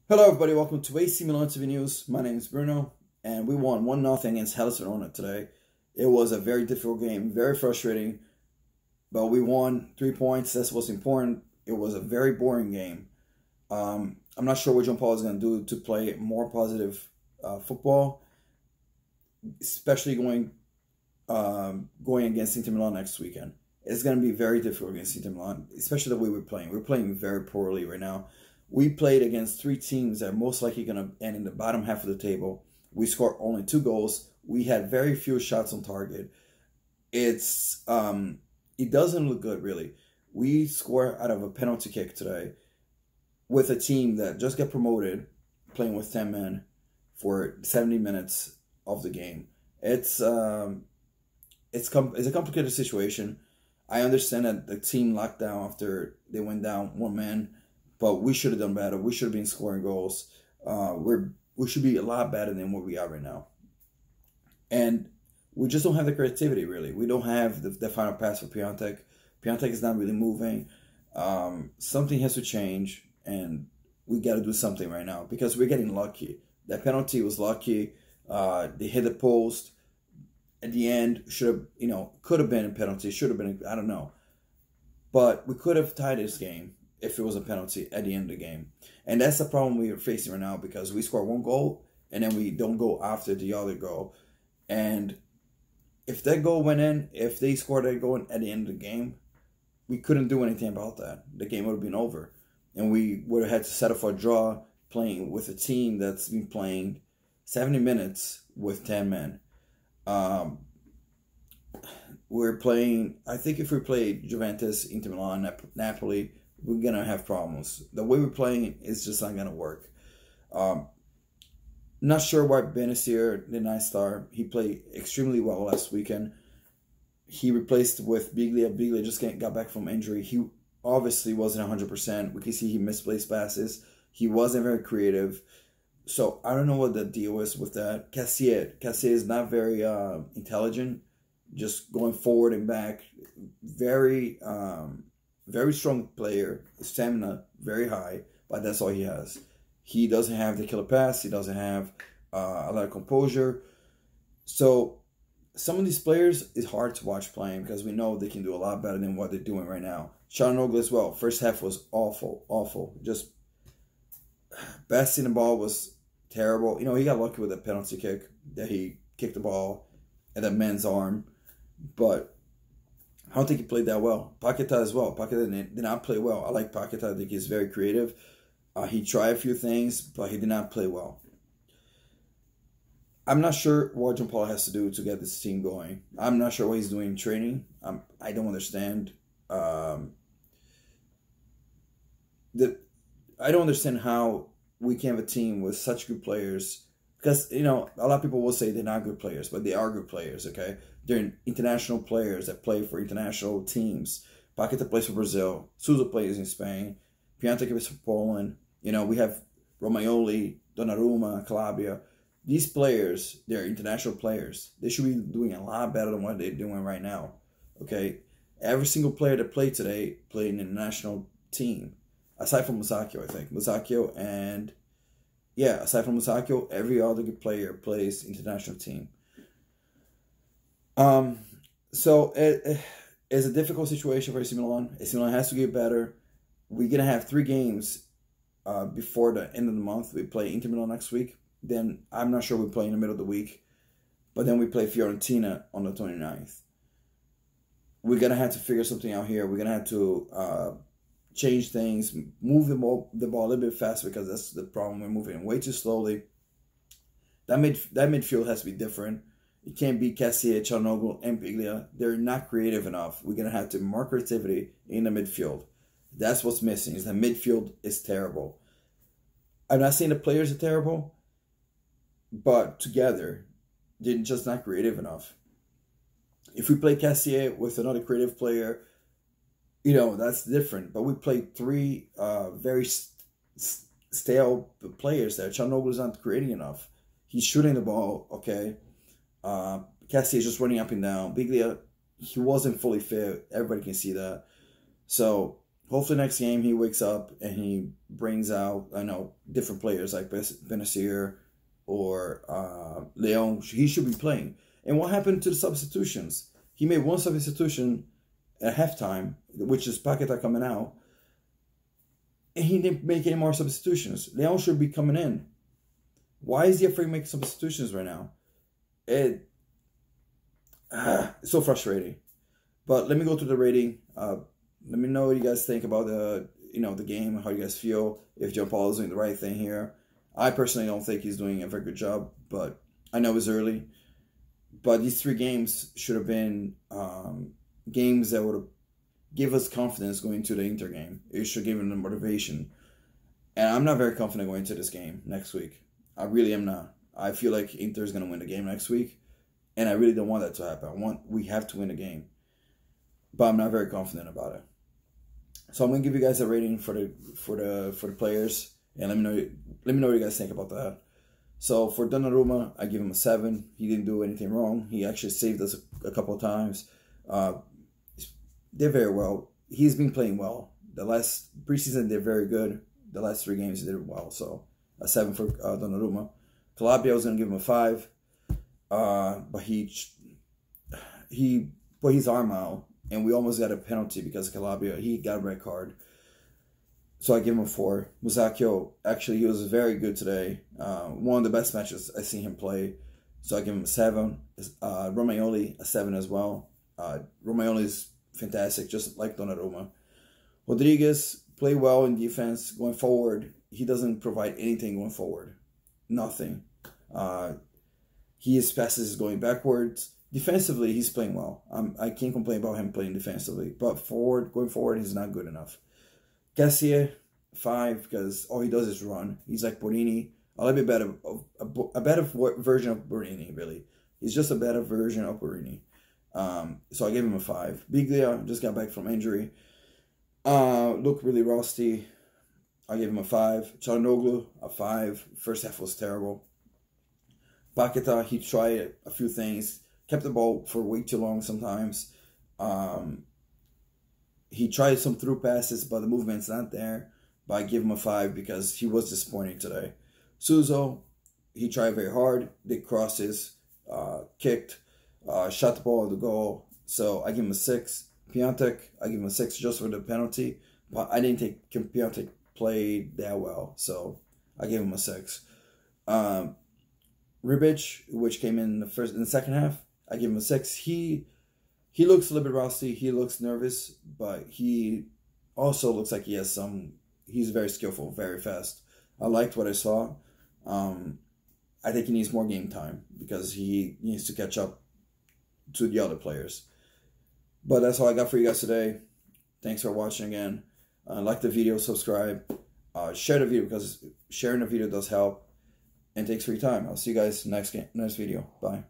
Hello, everybody. Welcome to AC Milan TV News. My name is Bruno, and we won 1-0 against Verona today. It was a very difficult game, very frustrating, but we won 3 points. That's what's important. It was a very boring game. I'm not sure what John Paul is going to do to play more positive football, especially going against Inter Milan next weekend. It's going to be very difficult against Inter Milan, especially the way we're playing. We're playing very poorly right now. We played against three teams that are most likely going to end in the bottom half of the table. We scored only 2 goals. We had very few shots on target. It doesn't look good, really. We scored out of a penalty kick today with a team that just got promoted, playing with 10 men for 70 minutes of the game. It's a complicated situation. I understand that the team locked down after they went down 1 man, but we should have done better. We should have been scoring goals. We should be a lot better than what we are right now. And we just don't have the creativity, really. We don't have the final pass for Piontek. Piontek is not really moving. Something has to change, and we got to do something right now because we're getting lucky. That penalty was lucky. They hit the post. At the end, could have been a penalty. Should have been, I don't know. But we could have tied this game if it was a penalty at the end of the game. And that's the problem we are facing right now because we score 1 goal and then we don't go after the other goal. And if that goal went in, if they scored that goal at the end of the game, we couldn't do anything about that. The game would have been over. And we would have had to settle for a draw playing with a team that's been playing 70 minutes with 10 men. We're playing, I think if we play Juventus, Inter Milan, Napoli, we're going to have problems. The way we're playing is just not going to work. Not sure why Benacer did not start. He played extremely well last weekend. He replaced with Biglia. Biglia just got back from injury. He obviously wasn't 100%. We can see he misplaced passes. He wasn't very creative. So I don't know what the deal is with that. Cassier is not very intelligent. Just going forward and back. Very strong player. Stamina very high, but that's all he has. He doesn't have the killer pass. He doesn't have a lot of composure. So some of these players is hard to watch playing because we know they can do a lot better than what they're doing right now. Çalhanoğlu as well. First half was awful. Just passing the ball was terrible. He got lucky with a penalty kick that he kicked the ball at that man's arm. But I don't think he played that well. Paquetá as well. Paquetá did not play well. I like Paquetá. I think he's very creative. He tried a few things, but he did not play well. I'm not sure what John Paul has to do to get this team going. I'm not sure what he's doing in training. I don't understand. I don't understand how we can have a team with such good players. Because, a lot of people will say they're not good players, but they are good players, okay? They're international players that play for international teams. Paquetá plays for Brazil. Sousa plays in Spain. Piontek plays for Poland. We have Romagnoli, Donnarumma, Calabria. These players, they're international players. They should be doing a lot better than what they're doing right now, okay? Every single player that played today played in a national team. Aside from Musacchio, I think. Aside from Musacchio, every other good player plays international team. So it is a difficult situation for AC Milan. AC Milan has to get better. We're gonna have 3 games before the end of the month. We play Inter Milan next week. Then I'm not sure we play in the middle of the week. But then we play Fiorentina on the 29th. We're gonna have to figure something out here. We're gonna have to change things, move the ball a little bit faster because that's the problem. We're moving way too slowly. That midfield has to be different. It can't be Cassier, Çalhanoğlu, and Biglia. They're not creative enough. We're going to have to more creativity in the midfield. That's what's missing, is the midfield is terrible. I'm not saying the players are terrible, but together, they're just not creative enough. If we play Cassier with another creative player, that's different. But we played 3 very stale players there. Çalhanoğlu is not creating enough. He's shooting the ball, okay. Cassier is just running up and down. Biglia, he wasn't fully fit. Everybody can see that. So hopefully next game he wakes up and he brings out, I know, different players like Benacer or Leon. He should be playing. And what happened to the substitutions? He made one substitution at halftime, which is Paqueta coming out, and he didn't make any more substitutions. Leon should be coming in. Why is he afraid to make substitutions right now? It's so frustrating. But let me go through the rating. Let me know what you guys think about the game, how you guys feel, if Gianpaolo is doing the right thing here. I personally don't think he's doing a very good job, but I know it's early. But these 3 games should have been games that would have give us confidence going into the Inter game. It should give them the motivation. And I'm not very confident going into this game next week. I really am not. I feel like Inter is going to win the game next week, and I really don't want that to happen. We have to win the game, but I'm not very confident about it. So I'm going to give you guys a rating for the players, and let me know what you guys think about that. So for Donnarumma, I give him a 7. He didn't do anything wrong. He actually saved us a couple of times. Did very well. He's been playing well. The last preseason did very good. The last 3 games he did well. So a 7 for Donnarumma. Calabria, I was gonna give him a 5, but he put his arm out, and we almost got a penalty because Calabria, he got a red card. So I give him a 4. Musacchio, actually, he was very good today. One of the best matches I've seen him play. So I give him a 7. Romagnoli, a 7 as well. Romagnoli is fantastic, just like Donnarumma. Rodriguez played well in defense. Going forward, he doesn't provide anything going forward. Nothing. His passes is going backwards. Defensively, he's playing well. I can't complain about him playing defensively. But going forward, he's not good enough. Cassier, 5, because all he does is run. He's like Borini. A little bit better, a better version of Borini, really. He's just a better version of Borini. So I gave him a 5. Biglia just got back from injury. Looked really rusty. I gave him a 5. Çalhanoğlu, a 5. First half was terrible. Paqueta, he tried a few things. Kept the ball for way too long sometimes. He tried some through passes, but the movement's not there. But I give him a 5 because he was disappointing today. Suso, he tried very hard. Did crosses, kicked, shot the ball at the goal. So I give him a 6. Piątek, I give him a 6 just for the penalty. But I didn't think Piątek played that well. So I gave him a 6. Ribic, which came in the second half, I give him a 6. He looks a little bit rusty. He looks nervous, but he also looks like he has he's very skillful, very fast. I liked what I saw. I think he needs more game time because he needs to catch up to the other players. But that's all I got for you guys today. Thanks for watching again. Like the video, subscribe, share the video because sharing the video does help. And thanks for your time. I'll see you guys next video. Bye.